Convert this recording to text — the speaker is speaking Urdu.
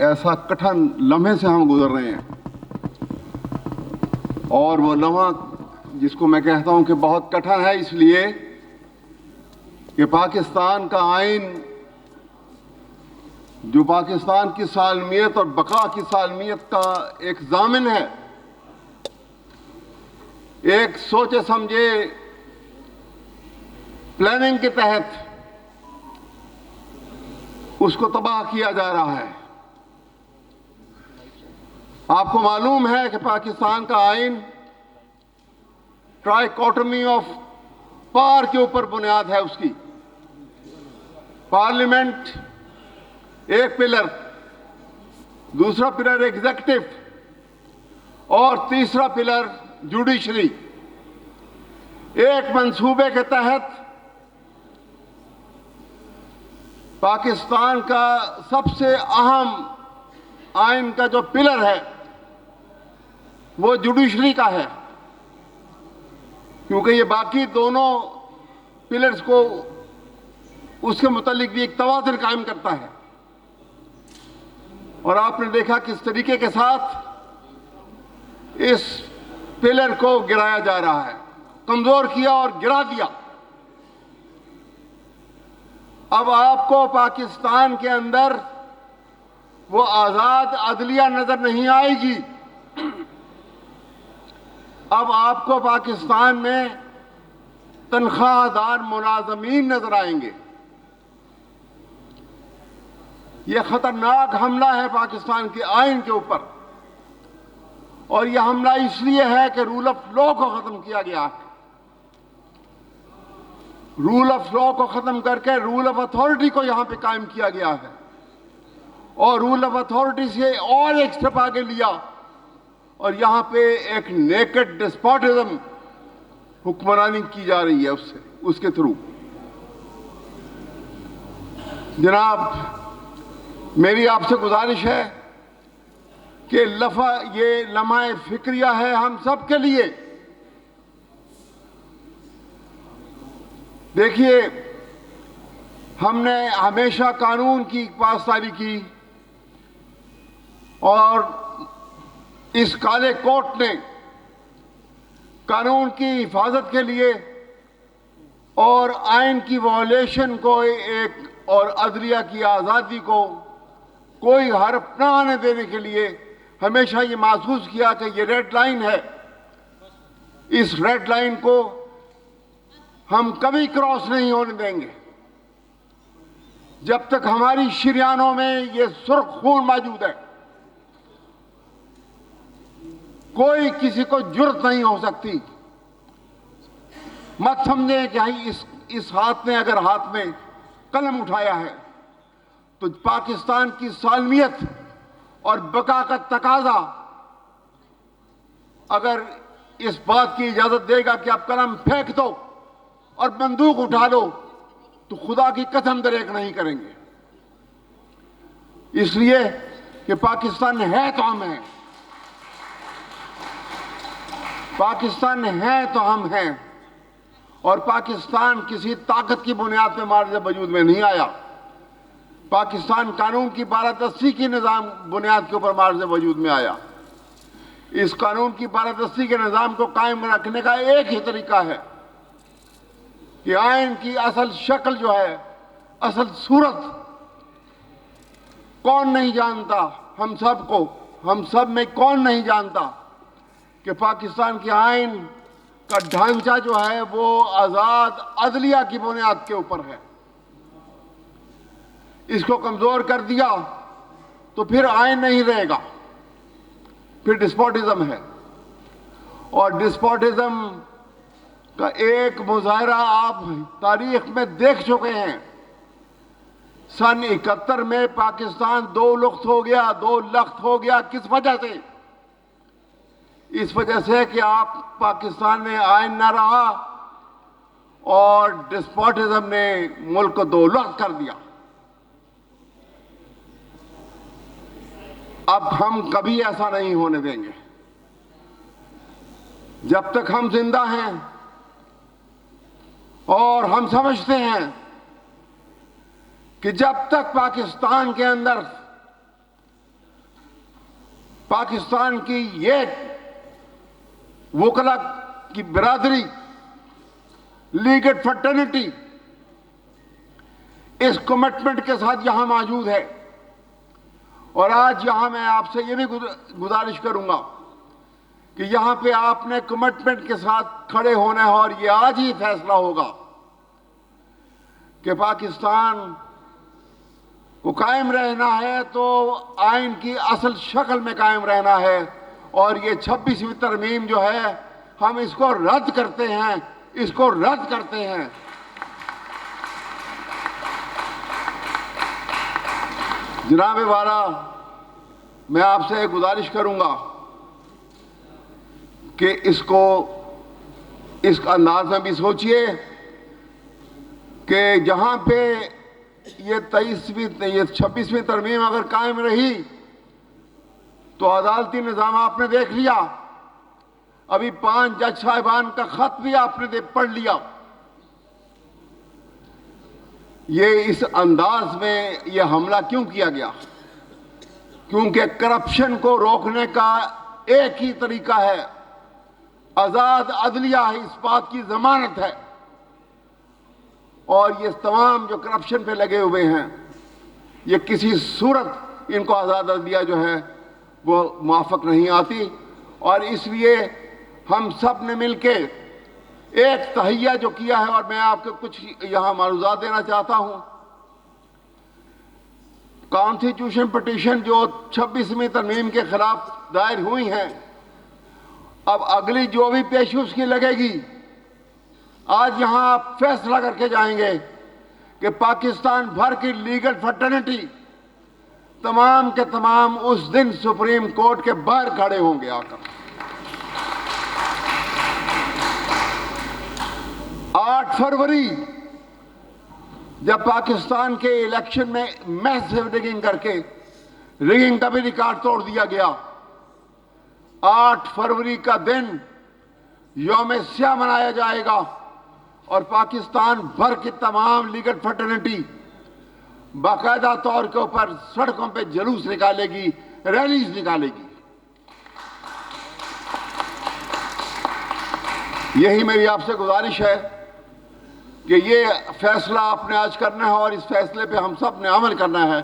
ایسا کٹھن لمحے سے ہم گزر رہے ہیں، اور وہ لمحہ جس کو میں کہتا ہوں کہ بہت کٹھن ہے، اس لیے کہ پاکستان کا آئین جو پاکستان کی سالمیت اور بقا کی سالمیت کا ایک ضامن ہے، ایک سوچے سمجھے پلاننگ کے تحت اس کو تباہ کیا جا رہا ہے۔ آپ کو معلوم ہے کہ پاکستان کا آئین ٹرائیکوٹمی آف پاور کے اوپر بنیاد ہے اس کی۔ پارلیمنٹ ایک پلر، دوسرا پلر ایگزیکٹو اور تیسرا پلر جوڈیشری۔ ایک منصوبے کے تحت پاکستان کا سب سے اہم آئین کا جو پلر ہے وہ جوڈیشری کا ہے، کیونکہ یہ باقی دونوں پلرز کو اس کے متعلق بھی ایک توازن قائم کرتا ہے۔ اور آپ نے دیکھا کس طریقے کے ساتھ اس پلر کو گرایا جا رہا ہے، کمزور کیا اور گرا دیا۔ اب آپ کو پاکستان کے اندر وہ آزاد عدلیہ نظر نہیں آئے گی، اب آپ کو پاکستان میں تنخواہ دار ملازمین نظر آئیں گے۔ یہ خطرناک حملہ ہے پاکستان کے آئین کے اوپر، اور یہ حملہ اس لیے ہے کہ رول آف لا کو ختم کیا گیا ہے۔ رول آف لا کو ختم کر کے رول آف اتھارٹی کو یہاں پہ قائم کیا گیا ہے، اور رول آف اتھارٹی سے اور ایک سٹیپ آگے لیا، اور یہاں پہ ایک نیکڈ ڈسپوٹزم حکمرانی کی جا رہی ہے اس کے تھرو۔ جناب، میری آپ سے گزارش ہے کہ یہ لمحہ فکریہ ہے ہم سب کے لیے۔ دیکھیے، ہم نے ہمیشہ قانون کی پاسداری کی، اور اس کالے کوٹ نے قانون کی حفاظت کے لیے اور آئین کی وائلیشن کو اور عدلیہ کی آزادی کو کوئی حرف نہ آنے دینے کے لیے ہمیشہ یہ محسوس کیا کہ یہ ریڈ لائن ہے، اس ریڈ لائن کو ہم کبھی کراس نہیں ہونے دیں گے۔ جب تک ہماری شریانوں میں یہ سرخ خون موجود ہے، کوئی کسی کو جرأت نہیں ہو سکتی۔ مت سمجھیں کہ اس ہاتھ نے اگر ہاتھ میں قلم اٹھایا ہے تو پاکستان کی سالمیت اور بقا کا تقاضا اگر اس بات کی اجازت دے گا کہ آپ قلم پھینک دو اور بندوق اٹھا لو تو خدا کی قسم دریغ نہیں کریں گے، اس لیے کہ پاکستان ہے تو ہم ہیں، پاکستان ہے تو ہم ہیں، اور پاکستان کسی طاقت کی بنیاد پہ معرض وجود میں نہیں آیا۔ پاکستان قانون کی بالادستی کی نظام بنیاد کے اوپر معرض وجود میں آیا۔ اس قانون کی بالادستی کے نظام کو قائم رکھنے کا ایک ہی طریقہ ہے کہ آئین کی اصل شکل جو ہے، اصل صورت کون نہیں جانتا، ہم سب میں کون نہیں جانتا کہ پاکستان کے آئین کا ڈھانچہ جو ہے وہ آزاد عدلیہ کی بنیاد کے اوپر ہے۔ اس کو کمزور کر دیا تو پھر آئین نہیں رہے گا، پھر ڈسپوٹزم ہے، اور ڈسپوٹزم کا ایک مظاہرہ آپ تاریخ میں دیکھ چکے ہیں۔ سن 71 میں پاکستان 2 لخت ہو گیا، کس وجہ سے؟ اس وجہ سے کہ آپ پاکستان میں آئین نہ رہا اور ڈسپوٹزم نے ملک کو 2 لخت کر دیا۔ اب ہم کبھی ایسا نہیں ہونے دیں گے۔ جب تک ہم زندہ ہیں اور ہم سمجھتے ہیں کہ جب تک پاکستان کے اندر پاکستان کی یہ وکلا کی برادری، لیگل فریٹرنٹی اس کمٹمنٹ کے ساتھ یہاں موجود ہے. اور آج یہاں میں آپ سے یہ بھی گزارش کروں گا کہ یہاں پہ آپ نے کمٹمنٹ کے ساتھ کھڑے ہونا ہے، اور یہ آج ہی فیصلہ ہوگا کہ پاکستان کو قائم رہنا ہے تو آئین کی اصل شکل میں قائم رہنا ہے، اور یہ 26ویں ترمیم جو ہے ہم اس کو رد کرتے ہیں، اس کو رد کرتے ہیں. جناب والا، میں آپ سے گزارش کروں گا کہ اس انداز میں بھی سوچئے کہ جہاں پہ یہ 26ویں ترمیم اگر قائم رہی تو عدالتی نظام آپ نے دیکھ لیا، ابھی 5 جج صاحبان کا خط بھی آپ نے پڑھ لیا. یہ اس انداز میں یہ حملہ کیوں کیا گیا؟ کیونکہ کرپشن کو روکنے کا ایک ہی طریقہ ہے، آزاد عدلیہ ہے، اس بات کی ضمانت ہے. اور یہ تمام جو کرپشن پہ لگے ہوئے ہیں، یہ کسی صورت ان کو آزاد عدلیہ جو ہے وہ موافق نہیں آتی. اور اس لیے ہم سب نے مل کے ایک تہیہ جو کیا ہے، اور میں آپ کو کچھ یہاں معلومات دینا چاہتا ہوں. کانسٹیٹیوشن پٹیشن جو 26ویں ترمیم کے خلاف دائر ہوئی ہیں، اب اگلی جو بھی پیشی اس کی لگے گی، آج یہاں آپ فیصلہ کر کے جائیں گے کہ پاکستان بھر کی لیگل فریٹرنٹی تمام کے تمام اس دن سپریم کورٹ کے باہر کھڑے ہوں گے آ کر. 8 فروری جب پاکستان کے الیکشن میں میسو ریگنگ کر کے ریگنگ کا بھی ریکارڈ توڑ دیا گیا، 8 فروری کا دن یوم سیاہ منایا جائے گا، اور پاکستان بھر کی تمام لیگل فریٹرنٹی باقاعدہ طور کے اوپر سڑکوں پہ جلوس نکالے گی، ریلیز نکالے گی. یہی میری آپ سے گزارش ہے کہ یہ فیصلہ آپ نے آج کرنا ہے، اور اس فیصلے پہ ہم سب نے عمل کرنا ہے.